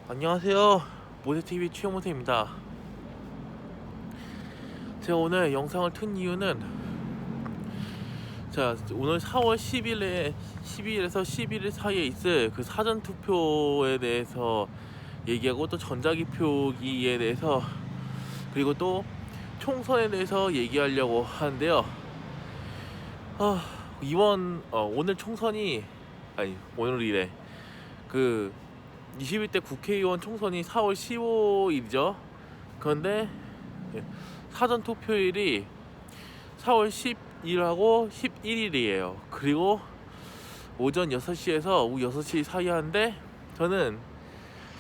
안녕하세요. 모세TV 최영모세입니다. 제가 오늘 영상을 튼 이유는 오늘 4월 10일에서 11일 사이에 있을 그 사전투표에 대해서 얘기하고, 또 전자기표기에 대해서, 그리고 또 총선에 대해서 얘기하려고 하는데요. 오늘 총선이, 오늘이래. 21대 국회의원 총선이 4월 15일이죠. 그런데 사전 투표일이 4월 10일하고 11일이에요. 그리고 오전 6시에서 오후 6시 사이 하는데, 저는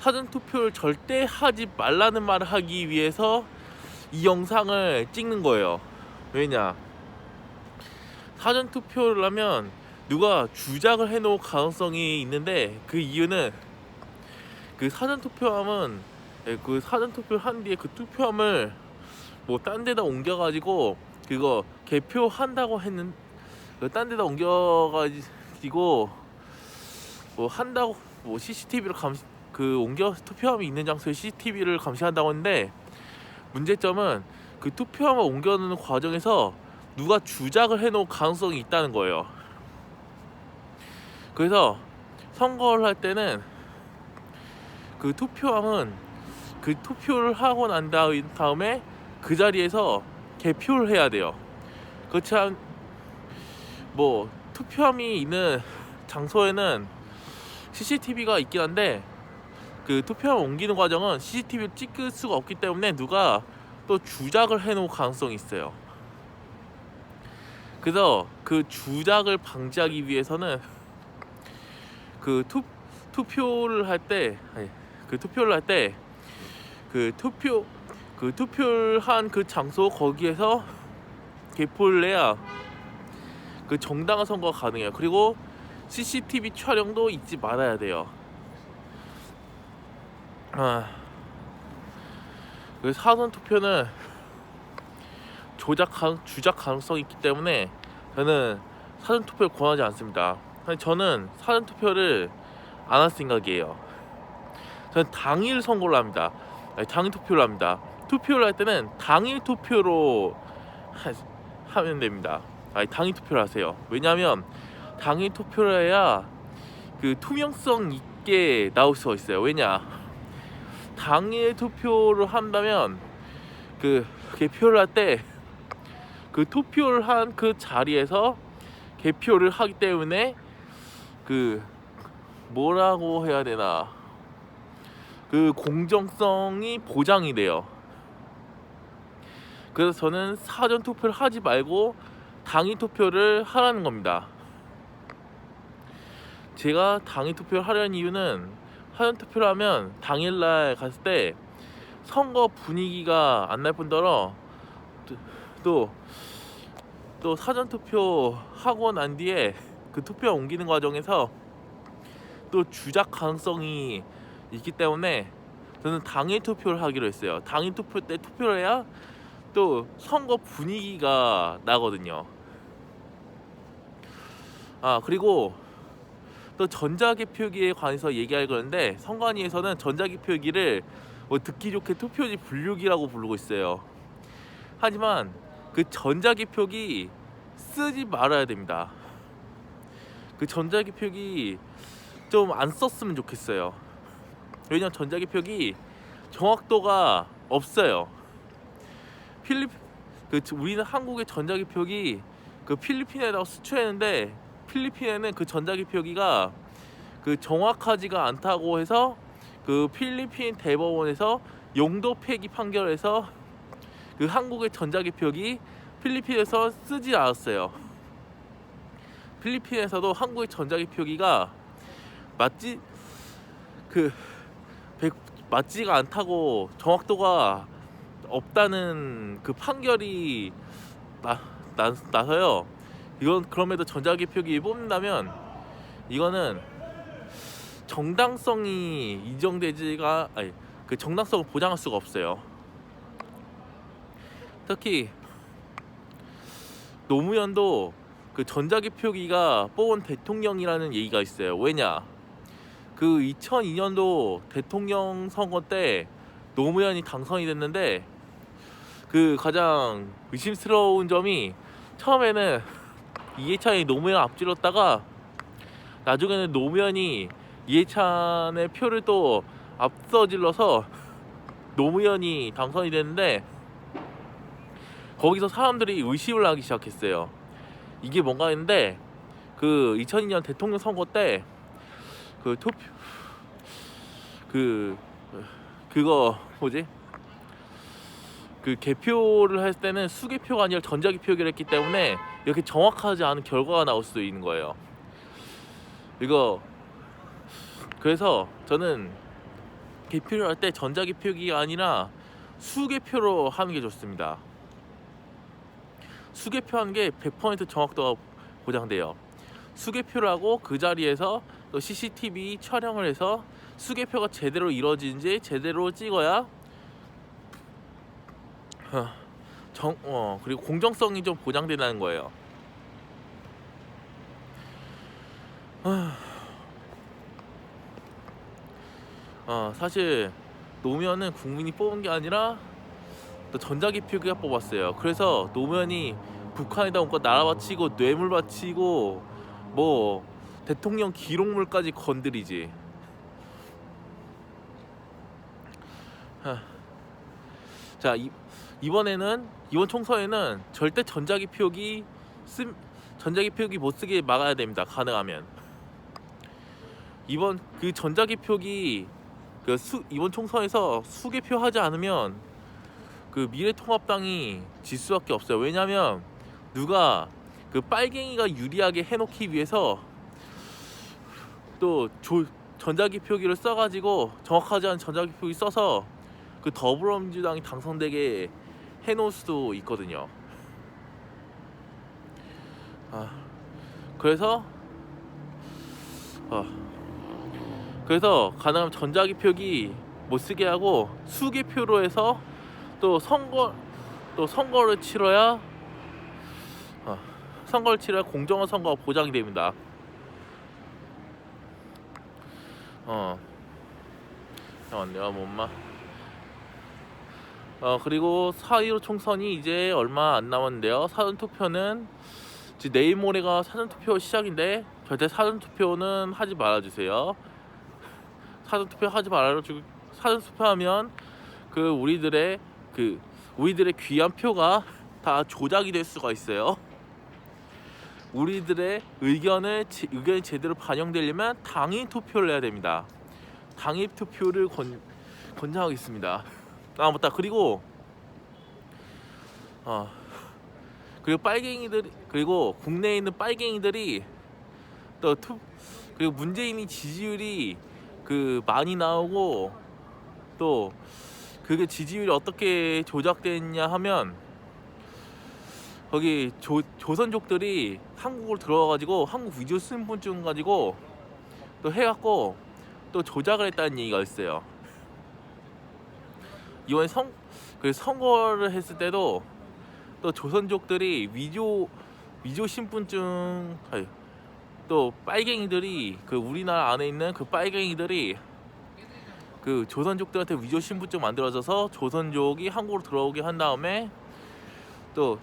사전 투표를 절대 하지 말라는 말을 하기 위해서 이 영상을 찍는 거예요. 왜냐? 사전 투표를 하면 누가 주작을 해놓을 가능성이 있는데, 그 이유는 사전 투표함을 한 뒤에 그 투표함을 뭐 딴 데다 옮겨가지고 그거 개표한다고 했는, 딴 데다 옮겨가지고 뭐 한다고, 뭐 CCTV를 투표함이 있는 장소에 CCTV를 감시한다고 했는데, 문제점은 그 투표함을 옮겨놓는 과정에서 누가 주작을 해놓을 가능성이 있다는 거예요. 그래서 선거를 할 때는 그 투표함은 투표를 하고 난 다음에 그 자리에서 개표를 해야 돼요. 그렇지 투표함이 있는 장소에는 CCTV가 있긴 한데, 그 투표함을 옮기는 과정은 CCTV를 찍을 수가 없기 때문에 누가 또 주작을 해놓을 가능성이 있어요. 그래서 그 주작을 방지하기 위해서는 투표를 할 때 투표를 한 그 장소, 거기에서 개표를 해야 그 정당한 선거가 가능해요. 그리고 CCTV 촬영도 잊지 말아야 돼요. 그 사전 투표는 주작 가능성이 있기 때문에 저는 사전 투표를 권하지 않습니다. 저는 사전 투표를 안 할 생각이에요. 저는 당일 선거를 합니다. 당일 투표를 합니다. 투표를 할 때는 당일 투표로 하면 됩니다. 당일 투표를 하세요. 왜냐하면 당일 투표를 해야 그 투명성 있게 나올 수가 있어요. 왜냐? 당일 투표를 한다면 그 개표를 할 때 그 투표를 한 그 자리에서 개표를 하기 때문에 뭐라고 해야 되나, 공정성이 보장이 돼요. 그래서 저는 사전 투표를 하지 말고 당일 투표를 하라는 겁니다. 제가 당일 투표를 하려는 이유는, 사전 투표를 하면 당일날 갔을 때 선거 분위기가 안 날 뿐더러 또 사전 투표 하고 난 뒤에 그 투표 옮기는 과정에서 또 주작 가능성이 있기 때문에 저는 당일 투표를 하기로 했어요. 당일 투표 때 투표를 해야 또 선거 분위기가 나거든요. 그리고 또 전자개표기에 관해서 얘기할 건데, 선관위에서는 전자개표기를 듣기 좋게 투표지 분류기라고 부르고 있어요. 하지만 그 전자개표기 쓰지 말아야 됩니다. 그 전자개표기 좀 안 썼으면 좋겠어요. 왜냐면 전자개표기 정확도가 없어요. 우리는 한국의 전자개표기 필리핀에다가 수출했는데, 필리핀에는 그 전자개표기가 정확하지가 않다고 해서 필리핀 대법원에서 용도 폐기 판결에서 한국의 전자개표기 필리핀에서 쓰지 않았어요. 필리핀에서도 한국의 전자개표기가 맞지가 않다고, 정확도가 없다는 판결이 나서요. 이건 그럼에도 전자개표기 뽑는다면 이거는 정당성이 정당성을 보장할 수가 없어요. 특히 노무현도 전자개표기가 뽑은 대통령이라는 얘기가 있어요. 왜냐? 그 2002년도 대통령 선거 때 노무현이 당선이 됐는데 그 가장 의심스러운 점이 처음에는 이해찬이 노무현 앞질렀다가 나중에는 노무현이 이해찬의 표를 또 앞서질러서 노무현이 당선이 됐는데 거기서 사람들이 의심을 하기 시작했어요. 이게 뭔가 했는데 그 2002년 대통령 선거 때 그 투표 그거 뭐지? 그 개표를 할 때는 수개표가 아니라 전자개표기를 했기 때문에 이렇게 정확하지 않은 결과가 나올 수도 있는 거예요. 이거 그래서 저는 개표를 할 때 전자개표기가 아니라 수개표로 하는 게 좋습니다. 수개표하는 게 100% 정확도가 보장돼요. 수개표를 하고 그 자리에서 또 CCTV 촬영을 해서 수개표가 제대로 이루어지는지 제대로 찍어야 그리고 공정성이 좀 보장된다는 거예요. 사실 노무현은 국민이 뽑은 게 아니라 또 전자개표기가 뽑았어요. 그래서 노무현이 북한에다 온거 나라 바치고 뇌물 바치고 뭐 대통령 기록물까지 건드리지. 자, 이번 총선에는 절대 전자개표기 못 쓰게 막아야 됩니다. 가능하면 이번 총선에서 수개표 하지 않으면 그 미래통합당이 질 수밖에 없어요. 왜냐면 누가 그 빨갱이가 유리하게 해놓기 위해서 또 전자개표기를 써가지고 정확하지 않은 전자개표기 써서 그 더불어민주당이 당선되게 해놓을 수도 있거든요. 그래서 가능하면 전자개표기 못 쓰게 하고 수개표로 해서 또 선거를 치러야 공정한 선거가 보장이 됩니다. 잠깐만요, 엄마. 그리고 4.15 총선이 이제 얼마 안 남았는데요. 사전투표는 지금 내일 모레가 사전투표 시작인데 절대 사전투표는 하지 말아주세요. 사전투표하면 우리들의 귀한 표가 다 조작이 될 수가 있어요. 우리들의 의견이 제대로 반영되려면 당일 투표를 해야 됩니다. 당일 투표를 권장하겠습니다. 맞다. 그리고 그리고 국내에 있는 빨갱이들이 그리고 문재인이 지지율이 많이 나오고 또 그게 지지율이 어떻게 조작됐냐 하면 거기 조선족들이 한국을 들어와가지고 한국 위조 신분증 가지고 또 해갖고 또 조작을 했다는 얘기가 있어요. 이번에 선거를 했을 때도 또 조선족들이 위조 신분증 또 빨갱이들이 우리나라 안에 있는 빨갱이들이 조선족들한테 위조 신분증 만들어져서 조선족이 한국으로 들어오게 한 다음에 또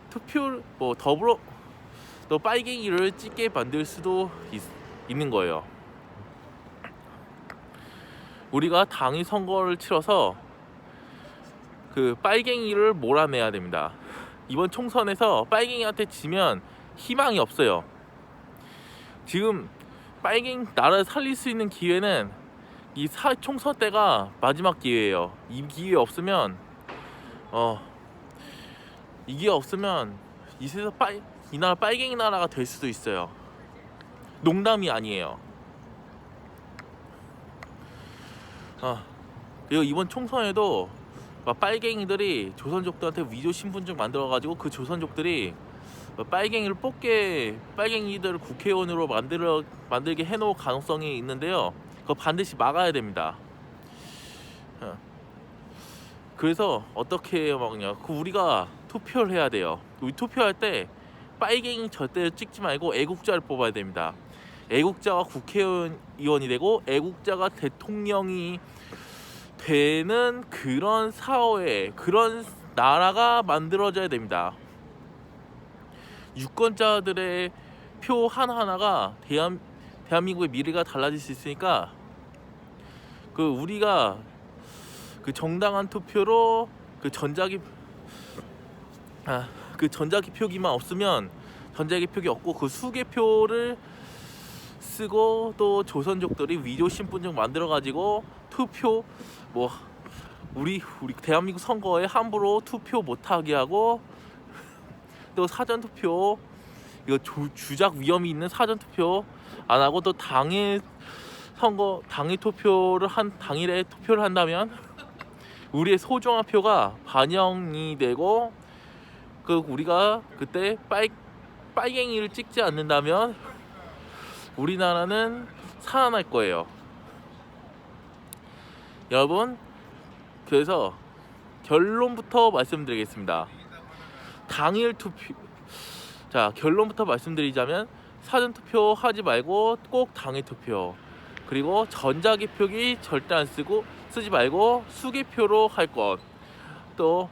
또 빨갱이를 찍게 만들 수도 있는 거예요. 우리가 당일 선거를 치러서 빨갱이를 몰아내야 됩니다. 이번 총선에서 빨갱이한테 지면 희망이 없어요. 지금 나라를 살릴 수 있는 기회는 이 총선 때가 마지막 기회예요. 이 기회 없으면 이 세상 이 나라 빨갱이 나라가 될 수도 있어요. 농담이 아니에요. 그리고 이번 총선에도 빨갱이들이 조선족들한테 위조 신분증 만들어가지고 그 조선족들이 빨갱이들을 국회의원으로 만들게 해놓을 가능성이 있는데요. 그거 반드시 막아야 됩니다. 그래서 어떻게 막냐? 우리가 투표를 해야 돼요. 우리 투표할 때 빨갱이 절대 찍지 말고 애국자를 뽑아야 됩니다. 애국자가 국회의원이 되고 애국자가 대통령이 되는 그런 사회, 그런 나라가 만들어져야 됩니다. 유권자들의 표 하나하나가 대한민국의 미래가 달라질 수 있으니까 우리가 정당한 투표로 전자기표기만 없으면 전자기표기 없고 수개표를 쓰고 또 조선족들이 위조신분증 만들어가지고 투표 우리 대한민국 선거에 함부로 투표 못하게 하고 또 사전투표 이거 주작 위험이 있는 사전투표 안 하고 또 당일에 투표를 한다면 우리의 소중한 표가 반영이 되고 우리가 그때 빨갱이를 찍지 않는다면 우리나라는 살아날 거예요. 여러분, 그래서 결론부터 말씀드리겠습니다. 결론부터 말씀드리자면 사전투표 하지 말고 꼭 당일투표, 그리고 전자기표기 절대 안 쓰지 말고 수개표로 할 것, 또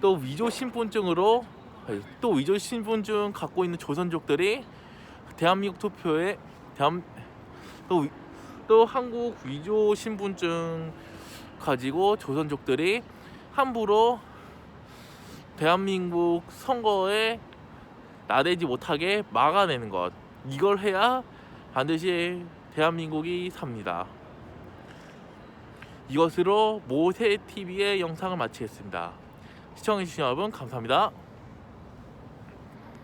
위조신분증 갖고 있는 조선족들이 대한민국 투표에 또 한국 위조신분증 가지고 조선족들이 함부로 대한민국 선거에 나대지 못하게 막아내는 것, 이걸 해야 반드시 대한민국이 삽니다. 이것으로 모세TV의 영상을 마치겠습니다. 시청해주신 여러분 감사합니다.